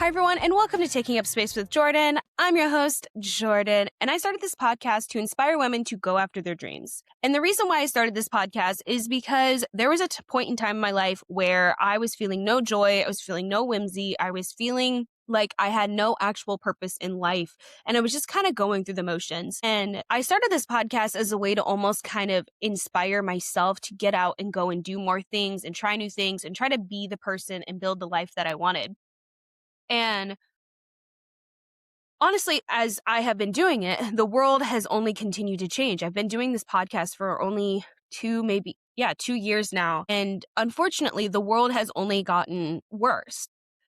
Hi, everyone, and welcome to Taking Up Space with Jordan. I'm your host, Jordan, and I started this podcast to inspire women to go after their dreams. And the reason why I started this podcast is because there was a point in time in my life where I was feeling no joy, I was feeling no whimsy, I was feeling like I had no actual purpose in life, and I was just kind of going through the motions. And I started this podcast as a way to almost kind of inspire myself to get out and go and do more things and try new things and try to be the person and build the life that I wanted. And honestly, as I have been doing it, the world has only continued to change. I've been doing this podcast for only 2 years now. And unfortunately, the world has only gotten worse.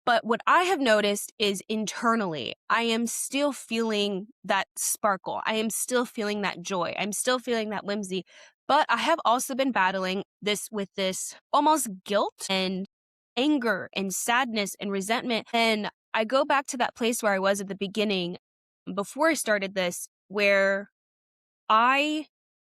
But what I have noticed is internally, I am still feeling that sparkle. I am still feeling that joy. I'm still feeling that whimsy. But I have also been battling this with this almost guilt and anger and sadness and resentment. And I go back to that place where I was at the beginning before I started this, where I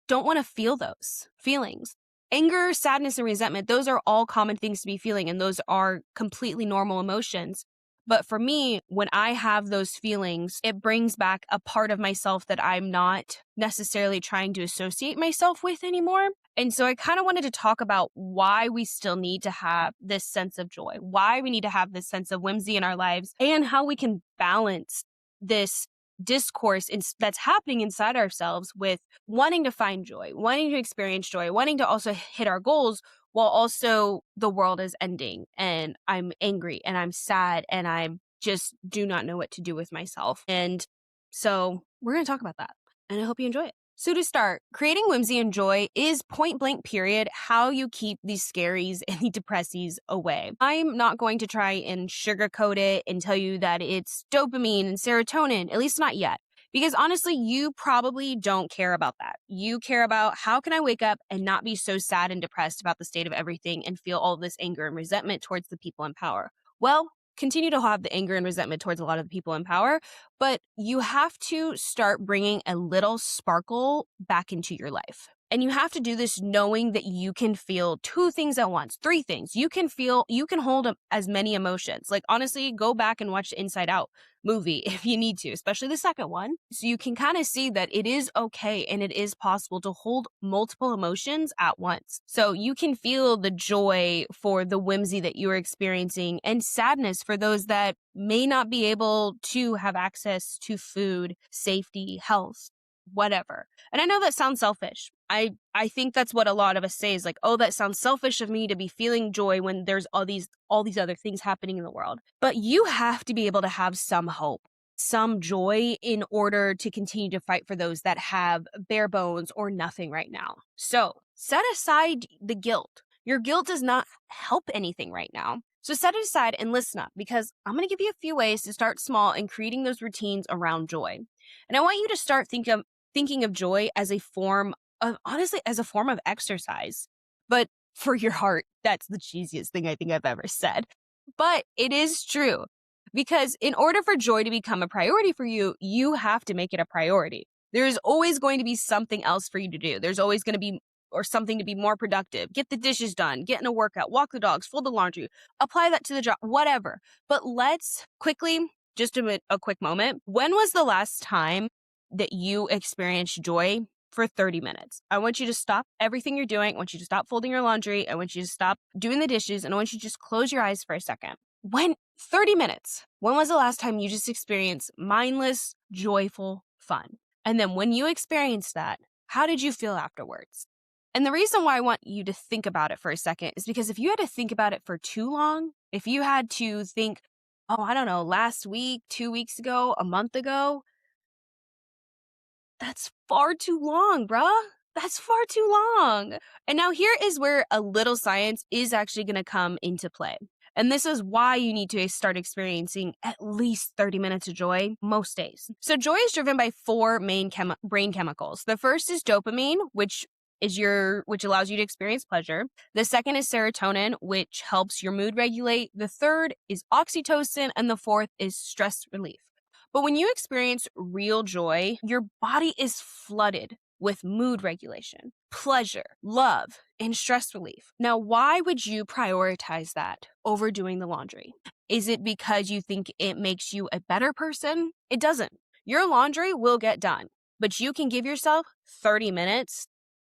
don't want to feel those feelings. Anger, sadness, and resentment, those are all common things to be feeling, and those are completely normal emotions. But for me, when I have those feelings, it brings back a part of myself that I'm not necessarily trying to associate myself with anymore. And so I kind of wanted to talk about why we still need to have this sense of joy, why we need to have this sense of whimsy in our lives, and how we can balance this discourse that's happening inside ourselves with wanting to find joy, wanting to experience joy, wanting to also hit our goals, while also the world is ending and I'm angry and I'm sad and I just do not know what to do with myself. And so we're going to talk about that, and I hope you enjoy it. So to start, creating whimsy and joy is point blank period how you keep these scaries and the depressies away. I'm not going to try and sugarcoat it and tell you that it's dopamine and serotonin, at least not yet. Because honestly, you probably don't care about that. You care about how can I wake up and not be so sad and depressed about the state of everything and feel all this anger and resentment towards the people in power. Well, continue to have the anger and resentment towards a lot of the people in power, but you have to start bringing a little sparkle back into your life. And you have to do this knowing that you can feel 2 things at once, 3 things. You can hold as many emotions. Like, honestly, go back and watch the Inside Out movie if you need to, especially the second one. So you can kind of see that it is okay and it is possible to hold multiple emotions at once. So you can feel the joy for the whimsy that you're experiencing and sadness for those that may not be able to have access to food, safety, health, whatever. And I know that sounds selfish. I think that's what a lot of us say is like, oh, that sounds selfish of me to be feeling joy when there's all these other things happening in the world. But you have to be able to have some hope, some joy in order to continue to fight for those that have bare bones or nothing right now. So set aside the guilt. Your guilt does not help anything right now. So set it aside and listen up, because I'm going to give you a few ways to start small in creating those routines around joy. And I want you to start thinking of joy as a form of, honestly, as a form of exercise. But for your heart, that's the cheesiest thing I think I've ever said. But it is true, because in order for joy to become a priority for you, you have to make it a priority. There's always going to be something else for you to do. There's always going to be something to be more productive. Get the dishes done, get in a workout, walk the dogs, fold the laundry, apply that to the job, whatever. But let's quickly, just a quick moment. When was the last time that you experienced joy for 30 minutes? I want you to stop everything you're doing. I want you to stop folding your laundry. I want you to stop doing the dishes. And I want you to just close your eyes for a second. 30 minutes, when was the last time you just experienced mindless, joyful fun? And then when you experienced that, how did you feel afterwards? And the reason why I want you to think about it for a second is because if you had to think about it for too long, if you had to think, oh, I don't know, last week, 2 weeks ago, a month ago, that's far too long, bruh. That's far too long. And now here is where a little science is actually going to come into play. And this is why you need to start experiencing at least 30 minutes of joy most days. So joy is driven by 4 main brain chemicals. The first is dopamine, which allows you to experience pleasure. The second is serotonin, which helps your mood regulate. The third is oxytocin, and the fourth is stress relief. But when you experience real joy, your body is flooded with mood regulation, pleasure, love, and stress relief. Now, why would you prioritize that over doing the laundry? Is it because you think it makes you a better person? It doesn't. Your laundry will get done, but you can give yourself 30 minutes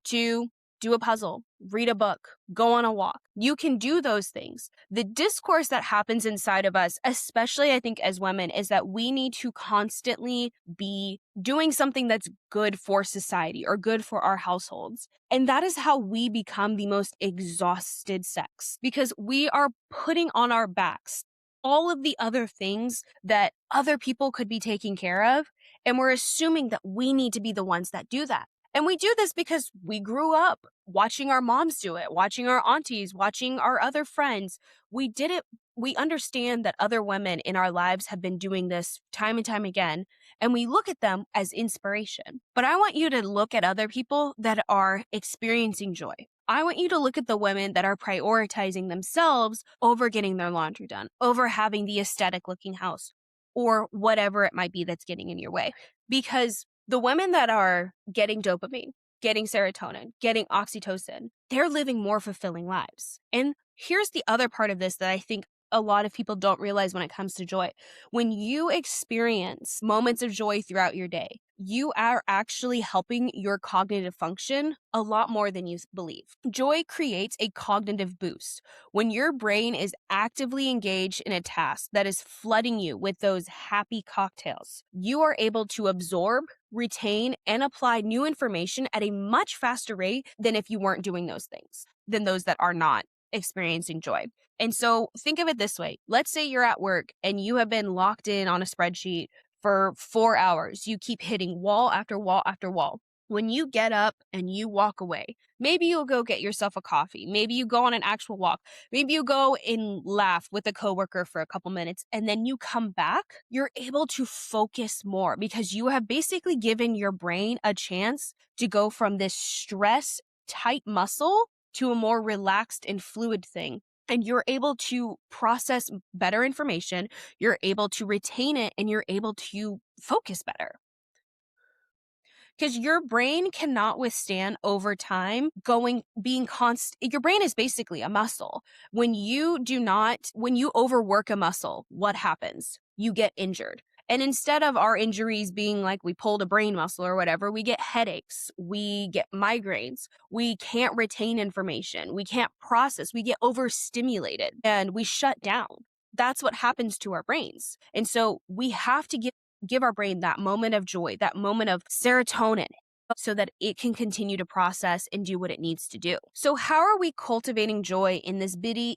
to do a puzzle, read a book, go on a walk. You can do those things. The discourse that happens inside of us, especially I think as women, is that we need to constantly be doing something that's good for society or good for our households. And that is how we become the most exhausted sex, because we are putting on our backs all of the other things that other people could be taking care of. And we're assuming that we need to be the ones that do that. And we do this because we grew up watching our moms do it, watching our aunties, watching our other friends. We did it. We understand that other women in our lives have been doing this time and time again, and we look at them as inspiration. But I want you to look at other people that are experiencing joy. I want you to look at the women that are prioritizing themselves over getting their laundry done, over having the aesthetic looking house, or whatever it might be that's getting in your way. Because the women that are getting dopamine, getting serotonin, getting oxytocin, they're living more fulfilling lives. And here's the other part of this that I think a lot of people don't realize when it comes to joy. When you experience moments of joy throughout your day, you are actually helping your cognitive function a lot more than you believe. Joy creates a cognitive boost. When your brain is actively engaged in a task that is flooding you with those happy cocktails, you are able to absorb, retain, and apply new information at a much faster rate than if you weren't doing those things, than those that are not experiencing joy. And so think of it this way. Let's say you're at work and you have been locked in on a spreadsheet for 4 hours. You keep hitting wall after wall after wall. When you get up and you walk away, maybe you'll go get yourself a coffee. Maybe you go on an actual walk. Maybe you go and laugh with a coworker for a couple minutes, and then you come back. You're able to focus more because you have basically given your brain a chance to go from this stress tight muscle to a more relaxed and fluid thing. And you're able to process better information, you're able to retain it, and you're able to focus better. Because your brain cannot withstand over time being constant. Your brain is basically a muscle. When you overwork a muscle, what happens? You get injured. And instead of our injuries being like we pulled a brain muscle or whatever, we get headaches, we get migraines, we can't retain information, we can't process, we get overstimulated, and we shut down. That's what happens to our brains. And so we have to give our brain that moment of joy, that moment of serotonin, so that it can continue to process and do what it needs to do. So how are we cultivating joy in this busy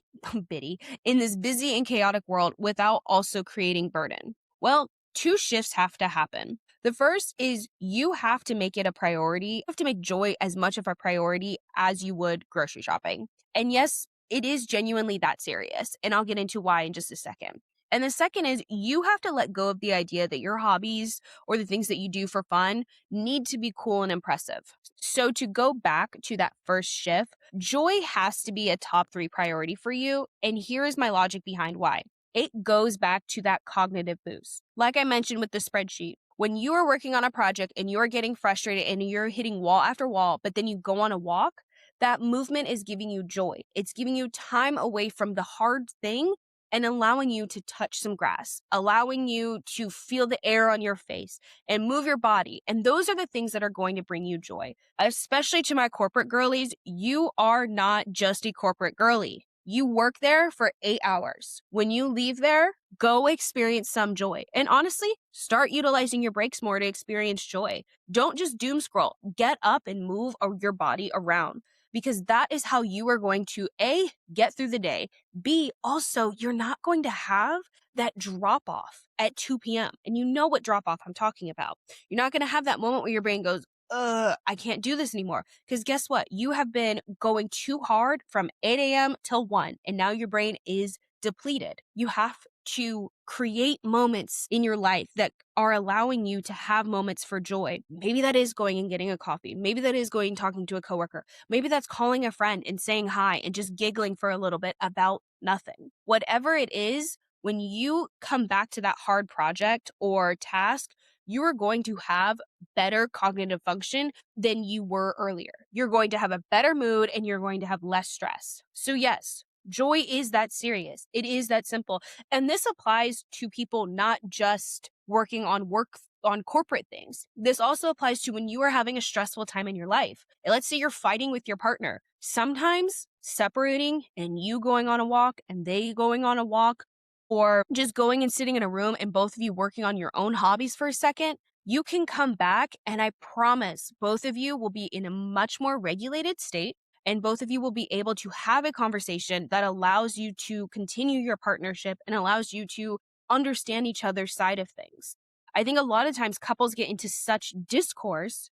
and chaotic world without also creating burden? Well, 2 shifts have to happen. The first is you have to make it a priority. You have to make joy as much of a priority as you would grocery shopping. And yes, it is genuinely that serious. And I'll get into why in just a second. And the second is you have to let go of the idea that your hobbies or the things that you do for fun need to be cool and impressive. So to go back to that first shift, joy has to be a top 3 priority for you. And here is my logic behind why. It goes back to that cognitive boost. Like I mentioned with the spreadsheet, when you are working on a project and you're getting frustrated and you're hitting wall after wall, but then you go on a walk, that movement is giving you joy. It's giving you time away from the hard thing and allowing you to touch some grass, allowing you to feel the air on your face and move your body. And those are the things that are going to bring you joy. Especially to my corporate girlies, you are not just a corporate girly. You work there for 8 hours. When you leave there, go experience some joy. And honestly, start utilizing your breaks more to experience joy. Don't just doom scroll. Get up and move your body around, because that is how you are going to A, get through the day. B, also, you're not going to have that drop off at 2 p.m. And you know what drop off I'm talking about. You're not going to have that moment where your brain goes, I can't do this anymore. Because guess what? You have been going too hard from 8 a.m. till 1, and now your brain is depleted. You have to create moments in your life that are allowing you to have moments for joy. Maybe that is going and getting a coffee. Maybe that is going and talking to a coworker. Maybe that's calling a friend and saying hi and just giggling for a little bit about nothing. Whatever it is, when you come back to that hard project or task, you are going to have better cognitive function than you were earlier. You're going to have a better mood and you're going to have less stress. So yes, Joy is that serious. It is that simple. And this applies to people not just working on corporate things. This also applies to when you are having a stressful time in your life. Let's say you're fighting with your partner. Sometimes separating and you going on a walk and they going on a walk, or just going and sitting in a room and both of you working on your own hobbies for a second, you can come back and I promise both of you will be in a much more regulated state, and both of you will be able to have a conversation that allows you to continue your partnership and allows you to understand each other's side of things. I think a lot of times couples get into such discourse,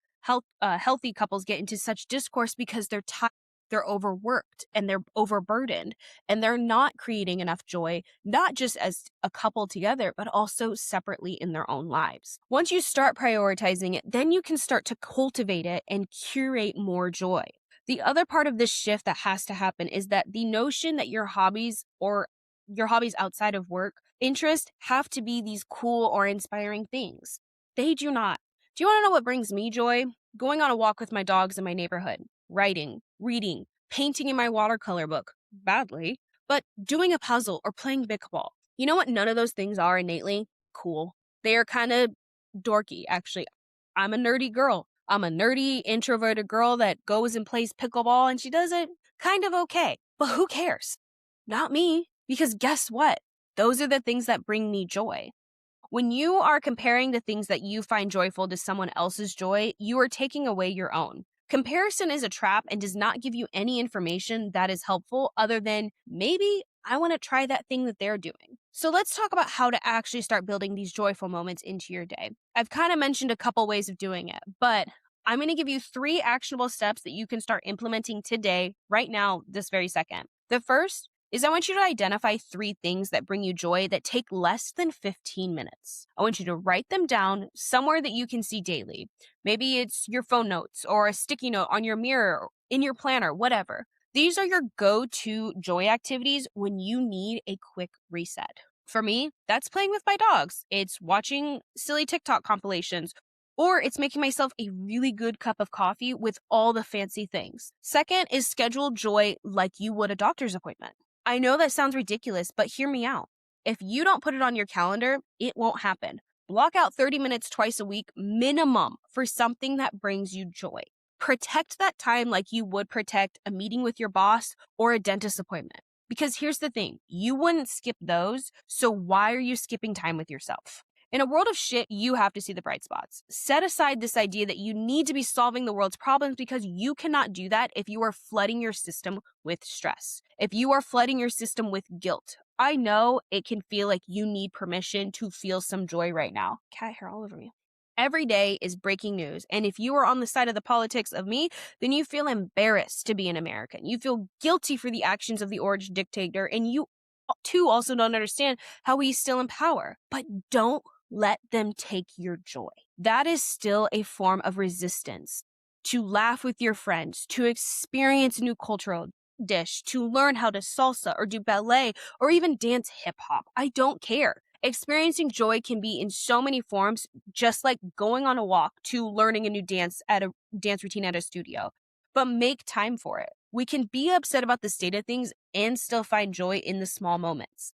healthy couples get into such discourse because they're tired, they're overworked, and they're overburdened, and they're not creating enough joy, not just as a couple together, but also separately in their own lives. Once you start prioritizing it, then you can start to cultivate it and curate more joy. The other part of this shift that has to happen is that the notion that your hobbies or your hobbies outside of work interest have to be these cool or inspiring things. They do not. Do you want to know what brings me joy? Going on a walk with my dogs in my neighborhood, writing, reading, painting in my watercolor book, badly, but doing a puzzle or playing pickleball. You know what none of those things are innately? Cool. They are kind of dorky, actually. I'm a nerdy girl. I'm a nerdy, introverted girl that goes and plays pickleball, and she does it kind of okay. But who cares? Not me. Because guess what? Those are the things that bring me joy. When you are comparing the things that you find joyful to someone else's joy, you are taking away your own. Comparison is a trap and does not give you any information that is helpful other than maybe I want to try that thing that they're doing. So let's talk about how to actually start building these joyful moments into your day. I've kind of mentioned a couple ways of doing it, but I'm going to give you 3 actionable steps that you can start implementing today, right now, this very second. The first is I want you to identify 3 things that bring you joy that take less than 15 minutes. I want you to write them down somewhere that you can see daily. Maybe it's your phone notes or a sticky note on your mirror, in your planner, whatever. These are your go-to joy activities when you need a quick reset. For me, that's playing with my dogs. It's watching silly TikTok compilations, or it's making myself a really good cup of coffee with all the fancy things. Second is schedule joy like you would a doctor's appointment. I know that sounds ridiculous, but hear me out. If you don't put it on your calendar, it won't happen. Block out 30 minutes twice a week minimum for something that brings you joy. Protect that time like you would protect a meeting with your boss or a dentist appointment. Because here's the thing, you wouldn't skip those, so why are you skipping time with yourself? In a world of shit, you have to see the bright spots. Set aside this idea that you need to be solving the world's problems because you cannot do that if you are flooding your system with stress. If you are flooding your system with guilt. I know it can feel like you need permission to feel some joy right now. Cat hair all over me. Every day is breaking news. And if you are on the side of the politics of me, then you feel embarrassed to be an American. You feel guilty for the actions of the orange dictator. And you too also don't understand how he's still in power. But don't let them take your joy. That is still a form of resistance. To laugh with your friends, to experience a new cultural dish, to learn how to salsa or do ballet or even dance hip hop. I don't care. Experiencing joy can be in so many forms, just like going on a walk to learning a new dance routine at a studio. But make time for it. We can be upset about the state of things and still find joy in the small moments.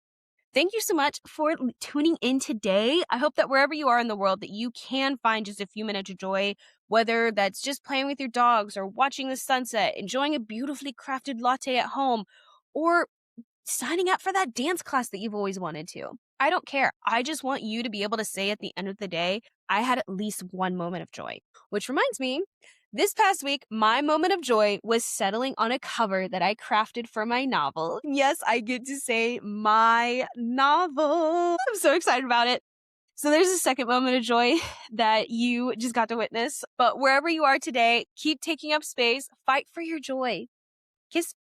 Thank you so much for tuning in today. I hope that wherever you are in the world that you can find just a few minutes of joy, whether that's just playing with your dogs or watching the sunset, enjoying a beautifully crafted latte at home, or signing up for that dance class that you've always wanted to. I don't care. I just want you to be able to say at the end of the day, I had at least one moment of joy. Which reminds me, this past week, my moment of joy was settling on a cover that I crafted for my novel. Yes, I get to say my novel. I'm so excited about it. So there's a second moment of joy that you just got to witness. But wherever you are today, keep taking up space. Fight for your joy. Kiss.